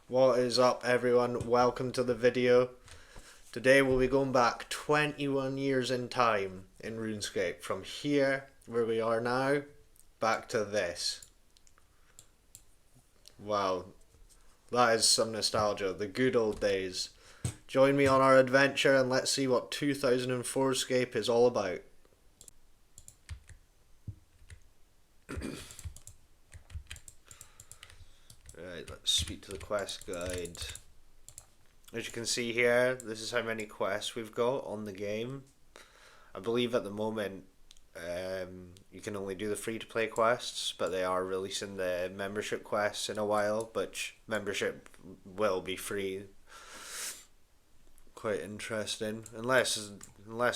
What is up, everyone? Welcome to the video. Today we'll be going back 21 years in time in Runescape, from here where we are now back to this. Wow, that is some nostalgia, the good old days. Join me on our adventure and let's see what 2004Scape is all about. Right, let's speak to the quest guide. As you can see here, this is how many quests we've got on the game. I believe at the moment you can only do the free-to-play quests, but they are releasing the membership quests in a while, which membership will be free. Quite interesting. Unless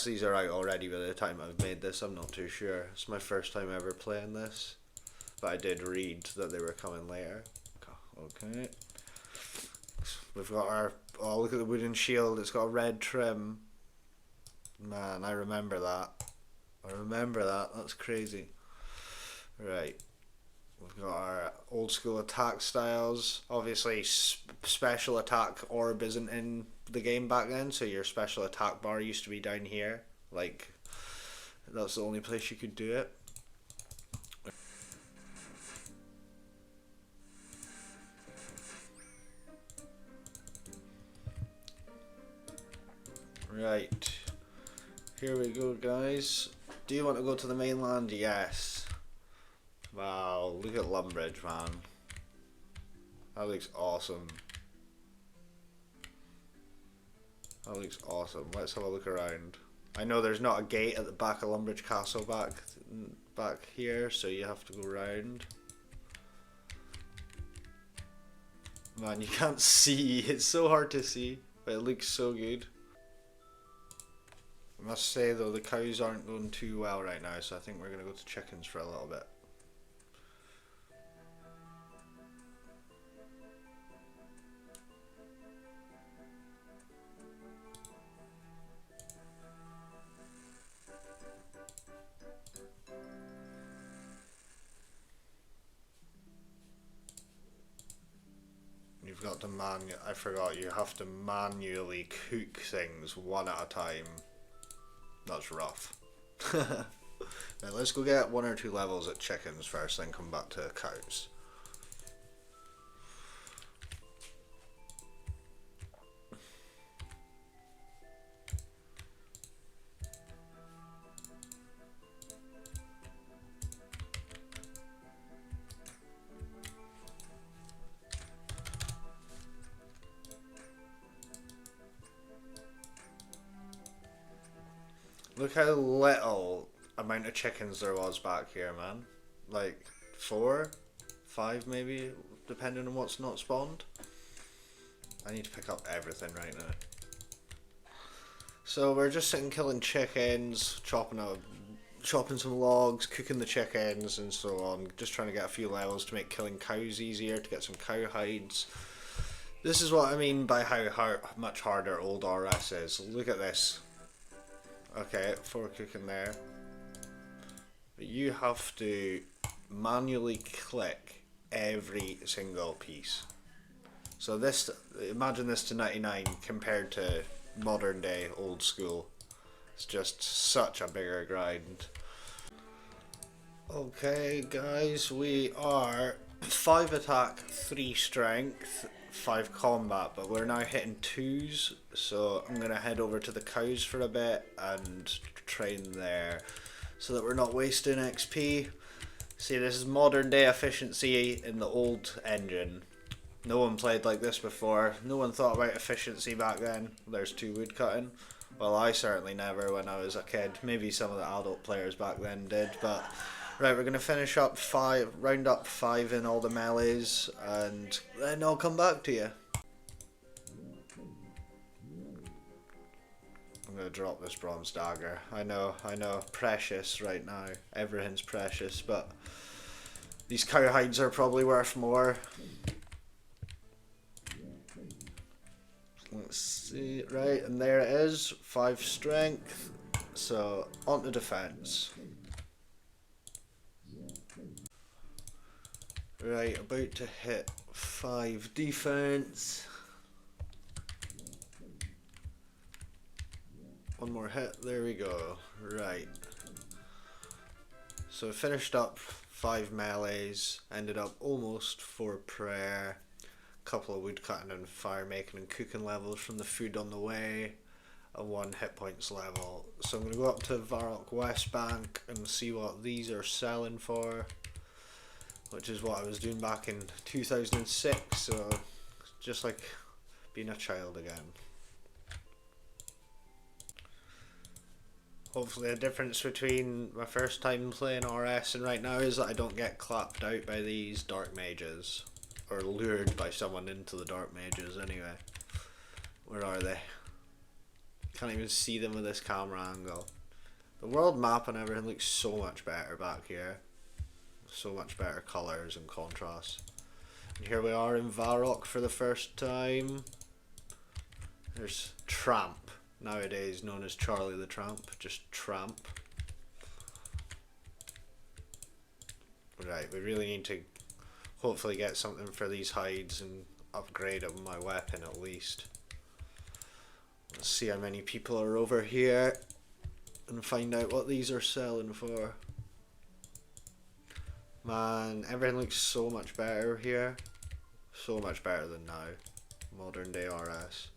these are out already by the time I've made this, I'm not too sure. It's my first time ever playing this, but I did read that they were coming later. Okay. We've got our, oh look at the wooden shield, it's got a red trim. Man, I remember that. That's crazy. Right. We've got our old school attack styles. Obviously special attack orb isn't in the game back then, so your special attack bar used to be down here. Like, that's the only place you could do it. Right, here we go, guys. Do you want to go to the mainland? Yes. Wow, look at Lumbridge, man. That looks awesome. Let's have a look around. I know there's not a gate at the back of Lumbridge Castle back here, so you have to go around. Man, you can't see. It's so hard to see, but it looks so good. I must say though, the cows aren't going too well right now, so I think we're going to go to chickens for a little bit. You've got to I forgot, you have to manually cook things one at a time. That's rough. Now let's go get 1 or 2 levels at chickens first, then come back to cows. Look how little amount of chickens there was back here, man. Like 4, 5 maybe, depending on what's not spawned. I need to pick up everything right now. So we're just sitting killing chickens, chopping some logs, cooking the chickens and so on. Just trying to get a few levels to make killing cows easier, to get some cow hides. This is what I mean by how much harder old RS is. Look at this. Okay, 4 cooking there. But you have to manually click every single piece. So this, imagine this to 99 compared to modern day old school. It's just such a bigger grind. Okay guys, we are 5 attack, 3 strength, 5 combat, but we're now hitting 2s, so I'm gonna head over to the cows for a bit and train there so that we're not wasting XP. See, this is modern day efficiency in the old engine. No one played like this before. No one thought about efficiency back then. There's 2 wood cutting. Well, I certainly never when I was a kid. Maybe some of the adult players back then did, but right, we're going to finish up 5, round up 5 in all the melees, and then I'll come back to you. I'm going to drop this bronze dagger. I know, precious right now. Everything's precious, but these cow hides are probably worth more. Let's see, right, and there it is, 5 strength, so on to defense. Right, about to hit 5 defense. One more hit, there we go. Right. So finished up 5 melees, ended up almost 4 prayer, couple of wood cutting and fire making and cooking levels from the food on the way, a 1 hit points level. So I'm going to go up to Varrock West Bank and see what these are selling for, which is what I was doing back in 2006, so just like being a child again. Hopefully the difference between my first time playing RS and right now is that I don't get clapped out by these dark mages, or lured by someone into the dark mages anyway. Where are they? Can't even see them with this camera angle. The world map and everything looks so much better back here. So much better colours and contrast. And here we are in Varrock for the first time. There's Tramp, nowadays known as Charlie the Tramp, just Tramp. Right, we really need to hopefully get something for these hides and upgrade my weapon at least. Let's see how many people are over here and find out what these are selling for. Man, everything looks so much better here. So much better than now. Modern day RS.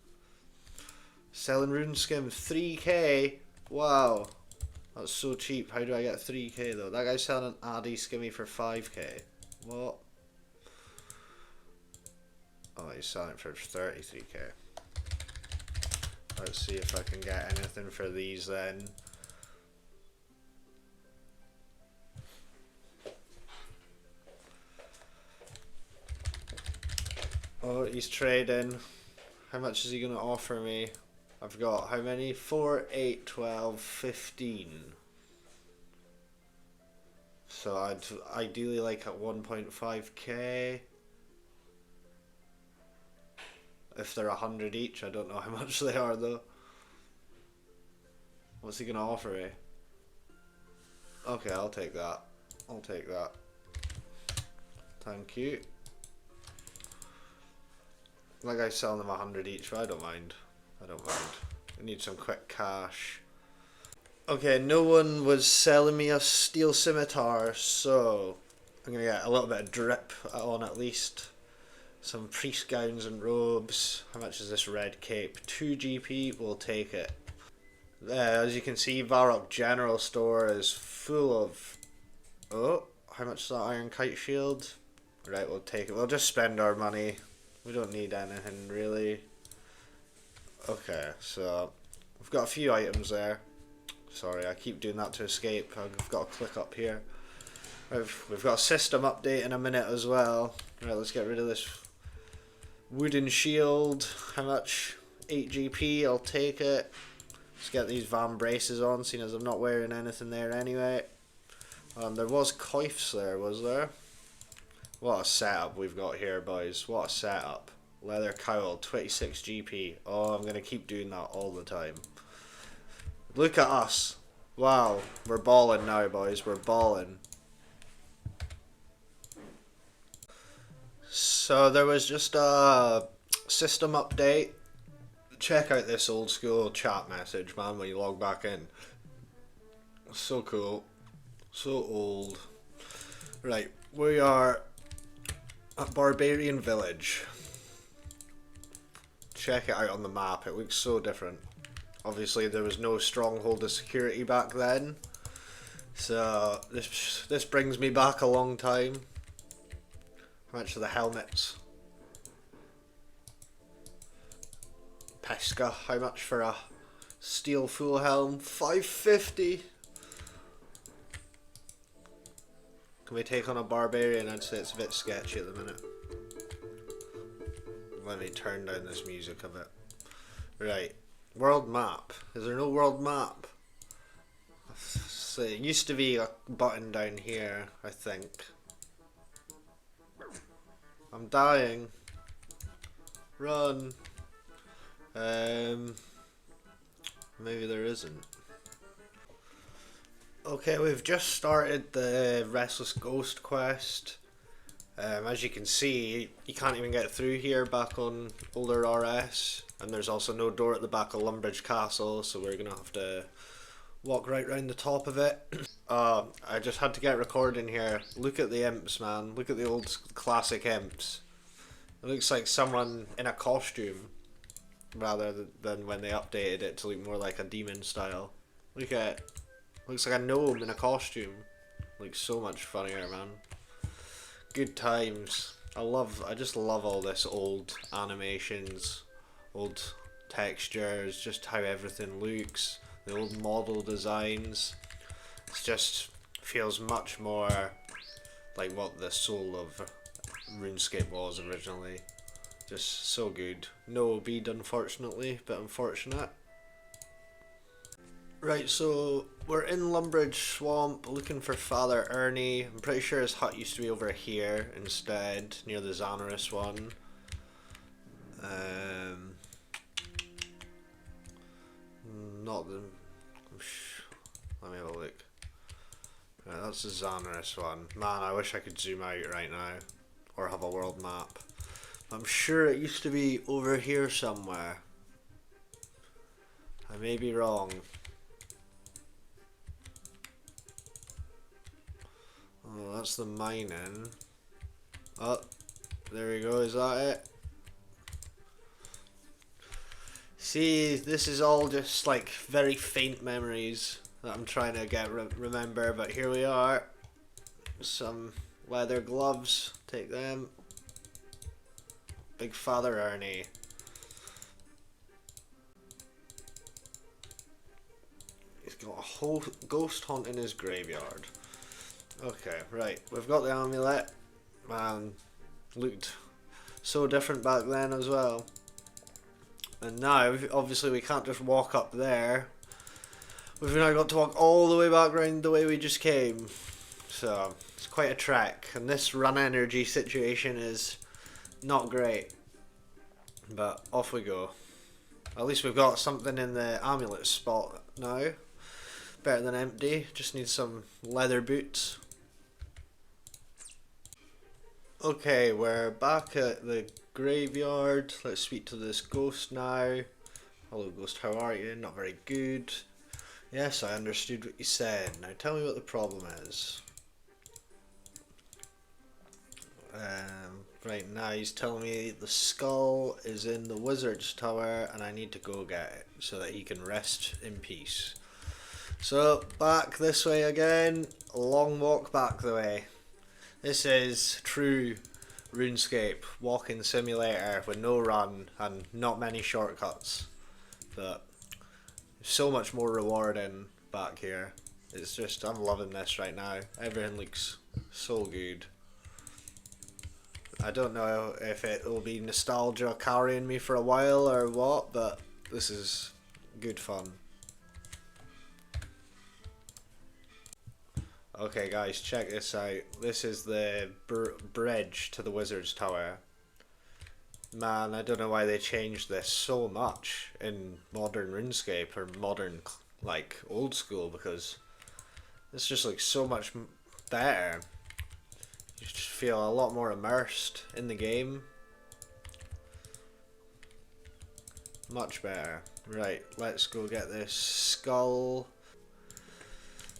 Selling Runescape 3k. Wow. That's so cheap. How do I get 3k though? That guy's selling an Addy skimmy for 5k. What? Oh, he's selling it for 33k. Let's see if I can get anything for these then. Oh, he's trading. How much is he going to offer me? I've got how many? 4, 8, 12, 15. So I'd ideally like at 1.5k. If they're 100 each, I don't know how much they are though. What's he going to offer me? Okay, I'll take that. I'll take that. Thank you. That guy's selling them 100 each, but I don't mind. I don't mind. I need some quick cash. Okay, no one was selling me a steel scimitar, so I'm gonna get a little bit of drip on at least. Some priest gowns and robes. How much is this red cape? 2 GP, we'll take it. As you can see, Varrock General Store is full of... Oh, how much is that iron kite shield? Right, we'll take it. We'll just spend our money. We don't need anything really. Okay, so we've got a few items there. Sorry, I keep doing that to escape. I've got to click up here. We've got a system update in a minute as well. Right, let's get rid of this wooden shield. How much? 8 GP, I'll take it. Let's get these Van braces on, seeing as I'm not wearing anything there anyway. There was coifs there, was there? What a setup we've got here, boys. What a setup. Leather cowl, 26 GP. Oh, I'm going to keep doing that all the time. Look at us. Wow, we're balling now, boys. We're balling. So there was just a system update. Check out this old school chat message, man, when you log back in. So cool. So old. Right, we are at Barbarian Village. Check it out on the map. It looks so different. Obviously there was no stronghold of security back then. So this brings me back a long time. How much are the helmets? Pesca, how much for a steel full helm? 550. Can we take on a barbarian? I'd say it's a bit sketchy at the minute. Let me turn down this music a bit. Right, world map. Is there no world map? So it used to be a button down here, I think. I'm dying. Run. Maybe there isn't. Okay, we've just started the Restless Ghost quest. As you can see, you can't even get through here back on older RS, and there's also no door at the back of Lumbridge Castle, so we're gonna have to walk right round the top of it. I just had to get recording here. Look at the imps, man. Look at the old classic imps. It looks like someone in a costume rather than when they updated it to look more like a demon style. Look at it. Looks like a gnome in a costume. Looks so much funnier, man. Good times. I just love all this old animations, old textures, just how everything looks, the old model designs. It just feels much more like what the soul of RuneScape was originally. Just so good. No bead, unfortunately, but unfortunate. Right, so we're in Lumbridge Swamp looking for Father Ernie. I'm pretty sure his hut used to be over here instead, near the Xanaris one. Not the... Let me have a look. Right, that's the Xanaris one. Man, I wish I could zoom out right now, or have a world map. I'm sure it used to be over here somewhere. I may be wrong. Oh, that's the mining. Oh, there we go, is that it? See, this is all just like very faint memories that I'm trying to remember, but here we are. Some leather gloves, take them. Big Father Ernie. He's got a whole ghost haunt in his graveyard. Okay, right, we've got the amulet. Man, looked so different back then as well. And now, obviously we can't just walk up there. We've now got to walk all the way back around the way we just came. So, it's quite a trek. And this run energy situation is not great. But off we go. At least we've got something in the amulet spot now. Better than empty. Just need some leather boots. Okay, we're back at the graveyard. Let's speak to this ghost now. Hello ghost, how are you? Not very good. Yes, I understood what you said. Now tell me what the problem is. Right now he's telling me the skull is in the wizard's tower and I need to go get it so that he can rest in peace. So back this way again, a long walk back the way. This is true RuneScape walking simulator with no run and not many shortcuts, but so much more rewarding back here. It's just, I'm loving this right now. Everything looks so good. I don't know if it will be nostalgia carrying me for a while or what, but this is good fun. Okay guys, check this out. This is the bridge to the wizard's tower. Man, I don't know why they changed this so much in modern RuneScape or modern like old school, because this just looks so much better. You just feel a lot more immersed in the game. Much better. Right, let's go get this skull.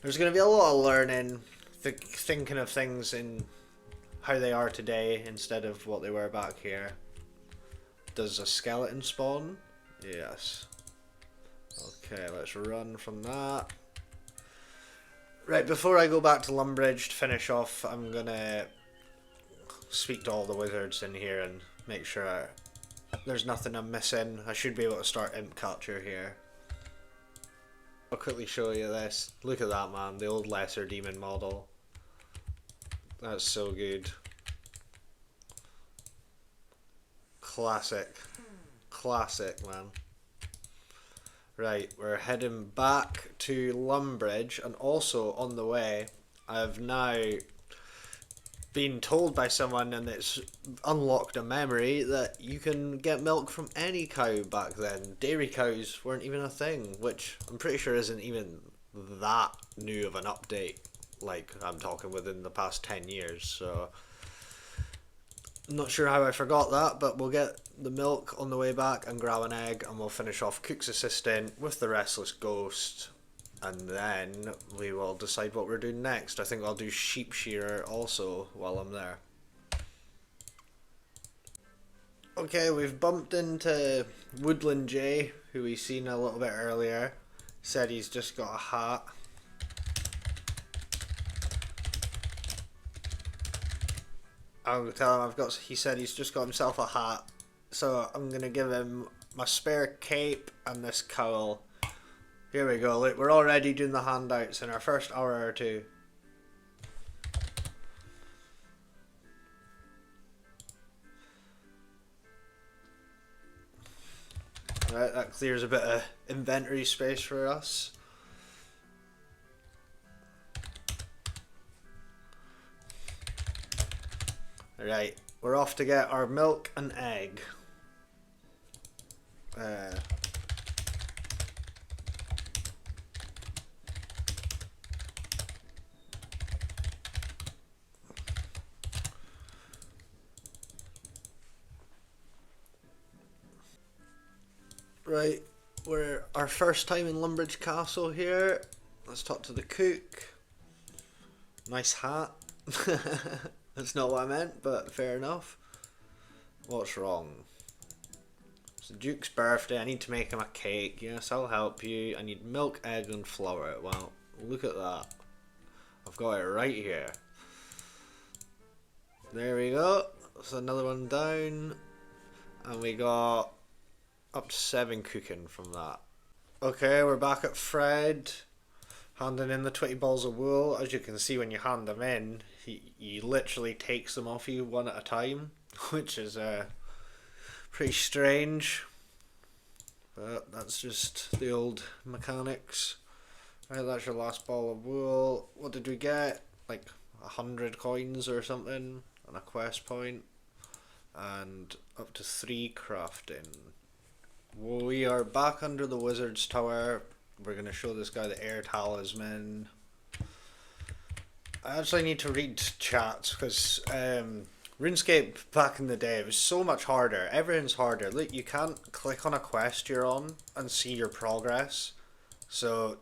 There's going to be a lot of learning, thinking of things in how they are today instead of what they were back here. Does a skeleton spawn? Yes. Okay, let's run from that. Right, before I go back to Lumbridge to finish off, I'm going to speak to all the wizards in here and make sure there's nothing I'm missing. I should be able to start imp capture here. I'll quickly show you this. Look at that, man, the old lesser demon model. That's so good. Classic. Classic, man. Right, we're heading back to Lumbridge, and also on the way, I've now been told by someone, and it's unlocked a memory, that you can get milk from any cow back then. Dairy cows weren't even a thing, which I'm pretty sure isn't even that new of an update. Like, I'm talking within the past 10 years, so I'm not sure how I forgot that, but we'll get the milk on the way back and grab an egg, and we'll finish off Cook's Assistant with the Restless Ghost, and then we will decide what we're doing next. I think I'll do Sheep Shearer also while I'm there. Okay, we've bumped into Woodland J, who we seen a little bit earlier. Said he's just got a hat. I'll tell him he said he's just got himself a hat. So I'm gonna give him my spare cape and this cowl. Here we go, look, we're already doing the handouts in our first hour or two. Right, that clears a bit of inventory space for us. Right, we're off to get our milk and egg. Right, we're our first time in Lumbridge Castle here. Let's talk to the cook. Nice hat. That's not what I meant, but fair enough. What's wrong? It's the Duke's birthday. I need to make him a cake. Yes, I'll help you. I need milk, egg, and flour. Well, look at that. I've got it right here. There we go. That's another one down. And we got up to 7 cooking from that. Okay, we're back at Fred, handing in the 20 balls of wool. As you can see, when you hand them in, he literally takes them off you one at a time, which is pretty strange. But that's just the old mechanics. Right, that's your last ball of wool. What did we get? Like 100 coins or something, and a quest point, and up to 3 crafting. We are back under the wizard's tower. We're going to show this guy the air talisman. I actually need to read chats because RuneScape back in the day, it was so much harder. Everything's harder. Look, you can't click on a quest you're on and see your progress. So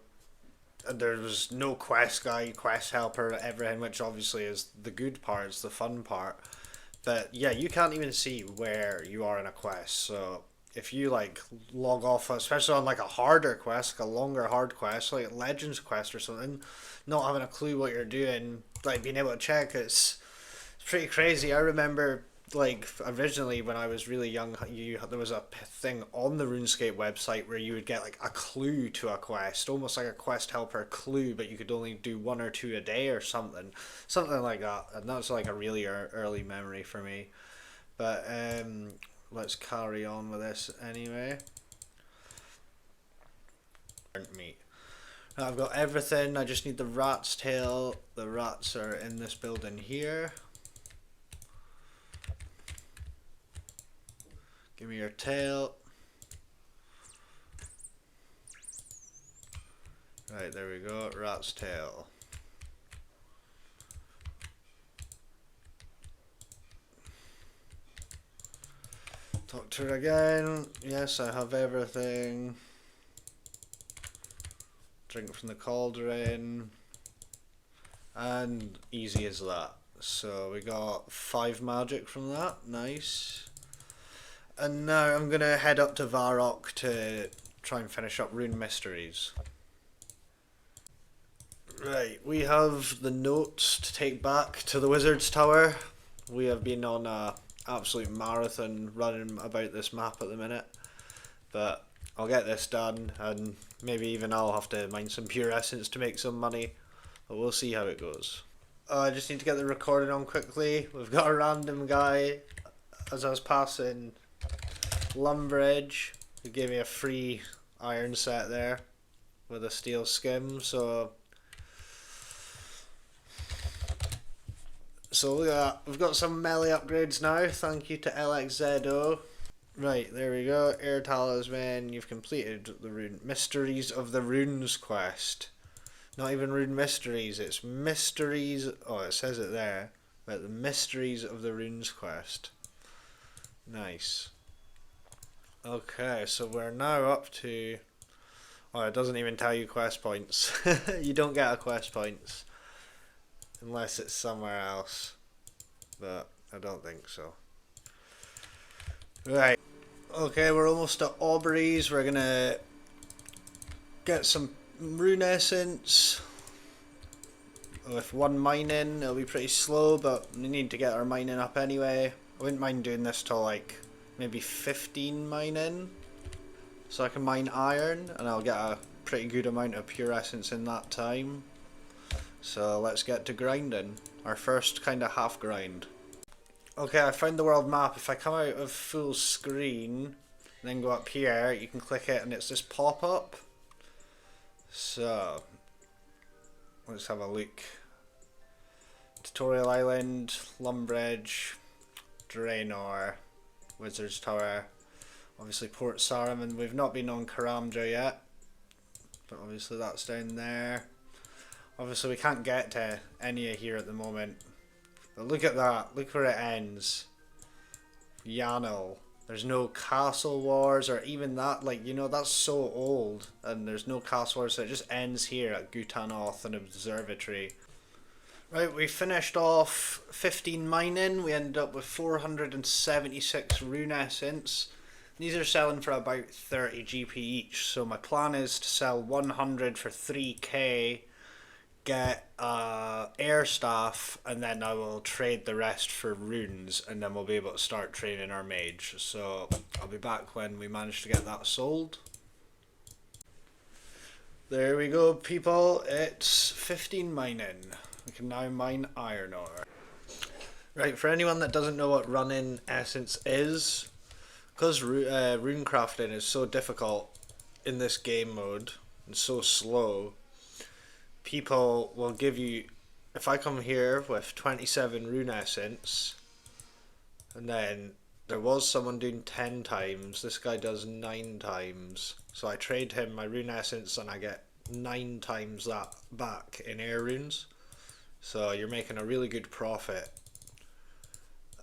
there was no quest guide, quest helper, everything, which obviously is the good part, it's the fun part. But yeah, you can't even see where you are in a quest. So if you like log off, especially on like a harder quest, like a longer hard quest, like a Legends quest or something, not having a clue what you're doing, like being able to check, it's pretty crazy. I remember like originally when I was really young, there was a thing on the RuneScape website where you would get like a clue to a quest, almost like a quest helper clue, but you could only do 1 or 2 a day or something like that, and that's like a really early memory for me. But let's carry on with this anyway. Meat. Now I've got everything, I just need the rat's tail. The rats are in this building here. Give me your tail. Right, there we go, rat's tail. Talk to her again. Yes, I have everything. Drink from the cauldron. And easy as that. So we got 5 magic from that. Nice. And now I'm going to head up to Varrock to try and finish up Rune Mysteries. Right, we have the notes to take back to the Wizard's Tower. We have been on a absolute marathon running about this map at the minute, but I'll get this done, and maybe even I'll have to mine some pure essence to make some money, but we'll see how it goes. I just need to get the recording on quickly. We've got a random guy as I was passing Lumbridge who gave me a free iron set there with a steel skim, so look at that, we've got some melee upgrades now, thank you to LXZO. Right, there we go, Air Talisman, you've completed the Rune Mysteries of the Runes quest. Not even Rune Mysteries, it's Mysteries, oh it says it there, but the Mysteries of the Runes quest. Nice. Okay, so we're now up to... Oh, it doesn't even tell you quest points. You don't get a quest points unless it's somewhere else, but I don't think so. Right. Okay, we're almost at Aubrey's. We're gonna get some rune essence. With one mining, it'll be pretty slow, but we need to get our mining up anyway. I wouldn't mind doing this till like maybe 15 mining, so I can mine iron, and I'll get a pretty good amount of pure essence in that time. So let's get to grinding. Our first kind of half grind. Okay, I found the world map. If I come out of full screen, then go up here, you can click it and it's this pop-up. So, let's have a look. Tutorial Island, Lumbridge, Draenor, Wizard's Tower, obviously Port Saruman. We've not been on Karamja yet, but obviously that's down there. Obviously we can't get to any of here at the moment. But look at that, look where it ends. Yanel. There's no castle wars or even that, like, you know, that's so old. And there's no castle wars, so it just ends here at Gutanoth and Observatory. Right, we finished off 15 mining. We ended up with 476 rune essence. These are selling for about 30 GP each, so my plan is to sell 100 for 3k, get air staff, and then I will trade the rest for runes, and then we'll be able to start training our mage. So I'll be back when we manage to get that sold. There we go, people. It's 15 mining. We can now mine iron ore. Right, for anyone that doesn't know what running essence is, because rune crafting is so difficult in this game mode and so slow, people will give you, if I come here with 27 rune essence, and then there was someone doing 10 times, this guy does 9 times, so I trade him my rune essence and I get 9 times that back in air runes. So you're making a really good profit,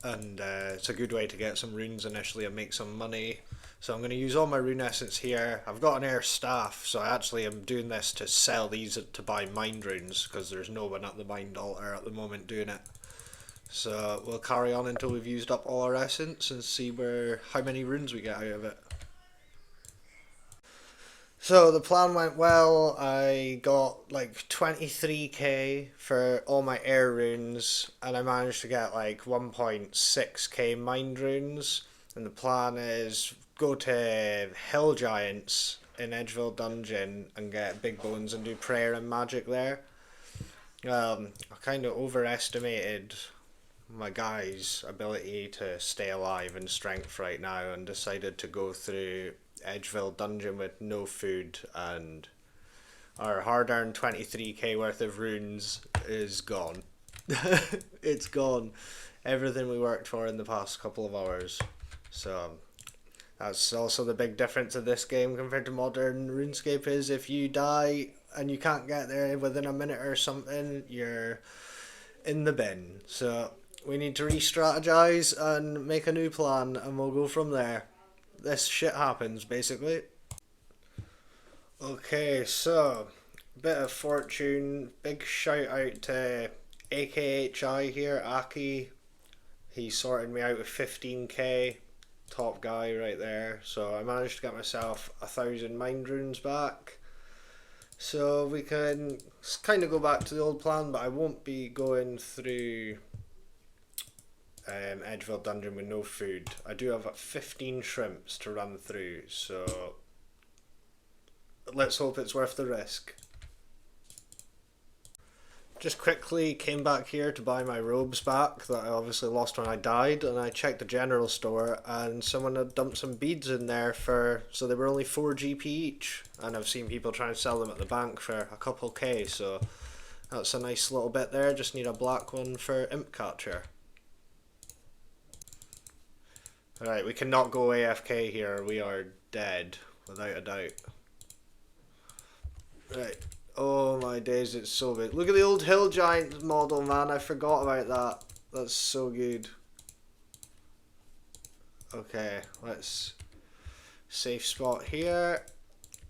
and it's a good way to get some runes initially and make some money. So I'm going to use all my rune essence here. I've got an air staff, so I actually am doing this to sell these to buy mind runes, because there's no one at the mind altar at the moment doing it. So we'll carry on until we've used up all our essence and see how many runes we get out of it. So the plan went well. I got like 23k for all my air runes, and I managed to get like 1.6k mind runes. And the plan is go to Hill Giants in Edgeville Dungeon and get big bones and do prayer and magic there. I kind of overestimated my guy's ability to stay alive and strength right now, and decided to go through Edgeville Dungeon with no food, and our hard-earned 23k worth of runes is gone. It's gone. Everything we worked for in the past couple of hours. So that's also the big difference of this game compared to modern RuneScape, is if you die and you can't get there within a minute or something, you're in the bin. So we need to re-strategize and make a new plan, and we'll go from there. This shit happens, basically. Okay, so bit of fortune. Big shout out to AKHI here, Aki. He sorted me out with 15k. Top guy right there. So I managed to get myself 1,000 mind runes back. So we can kind of go back to the old plan, but I won't be going through Edgeville Dungeon with no food. I do have 15 shrimps to run through, so let's hope it's worth the risk. Just quickly came back here to buy my robes back that I obviously lost when I died, and I checked the general store and someone had dumped some beads in there so they were only 4 GP each, and I've seen people try and sell them at the bank for a couple K, so that's a nice little bit there. Just need a black one for imp catcher. Alright, we cannot go AFK here, we are dead, without a doubt. Right, oh my days, it's so good. Look at the old Hill Giant model, man, I forgot about that. That's so good. Okay, let's safe spot here.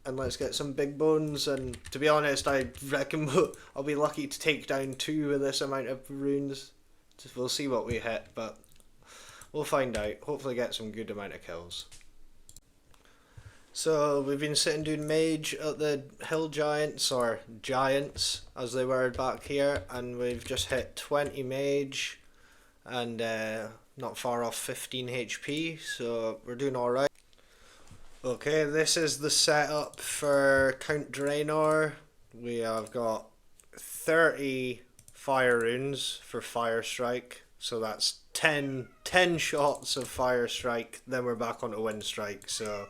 And let's get some big bones, and to be honest, I reckon I'll be lucky to take down 2 with this amount of runes. We'll see what we hit, but we'll find out. Hopefully get some good amount of kills. So we've been sitting doing mage at the hill giants, or giants as they were back here, and we've just hit 20 mage and not far off 15 HP, so we're doing alright. Okay, this is the setup for Count Draenor. We have got 30 fire runes for Fire Strike, so that's 10 shots of Fire Strike, then we're back onto Wind Strike, so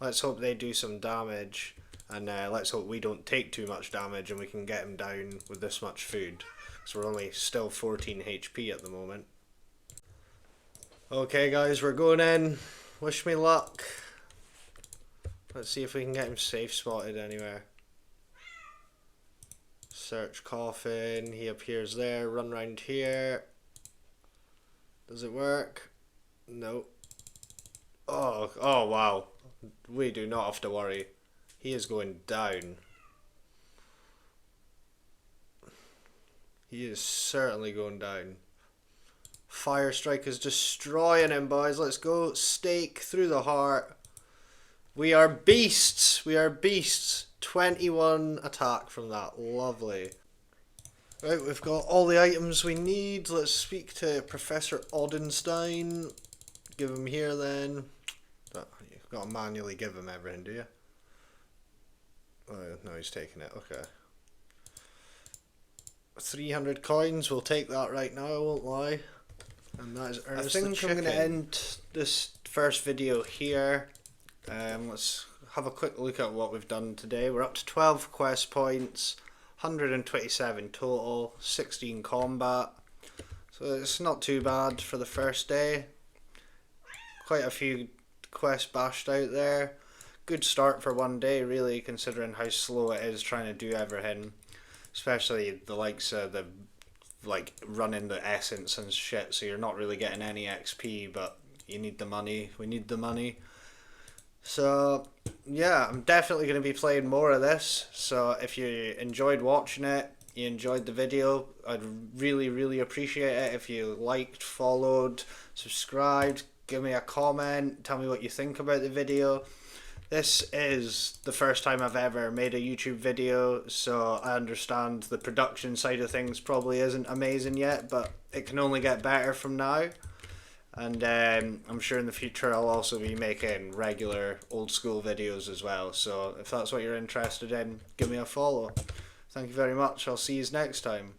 let's hope they do some damage, and let's hope we don't take too much damage and we can get them down with this much food, because we're only still 14 HP at the moment. Okay guys, we're going in. Wish me luck. Let's see if we can get him safe spotted anywhere. Search coffin, he appears there, run round here. Does it work? No. Oh wow. We do not have to worry. He is going down. He is certainly going down. Fire Strike is destroying him, boys. Let's go. Stake through the heart. We are beasts. We are beasts. 21 attack from that. Lovely. Right, we've got all the items we need. Let's speak to Professor Oddenstein. Give him here then. You've got to manually give him everything, do you? Oh, no, he's taking it. Okay. 300 coins. We'll take that right now, I won't lie. And that is Ernest the Chicken. I think I'm going to end this first video here. Let's have a quick look at what we've done today. We're up to 12 quest points, 127 total, 16 combat. So it's not too bad for the first day. Quite a few quests bashed out there. Good start for one day, really, considering how slow it is trying to do everything. Especially the likes of the running the essence and shit, so you're not really getting any XP, but you need the money. We need the money. So yeah, I'm definitely going to be playing more of this, so if you enjoyed watching it, you enjoyed the video, I'd really appreciate it if you liked, followed, subscribed, give me a comment, tell me what you think about the video. This is the first time I've ever made a YouTube video, so I understand the production side of things probably isn't amazing yet, but it can only get better from now. And I'm sure in the future I'll also be making regular old school videos as well, so if that's what you're interested in, give me a follow. Thank you very much, I'll see you next time.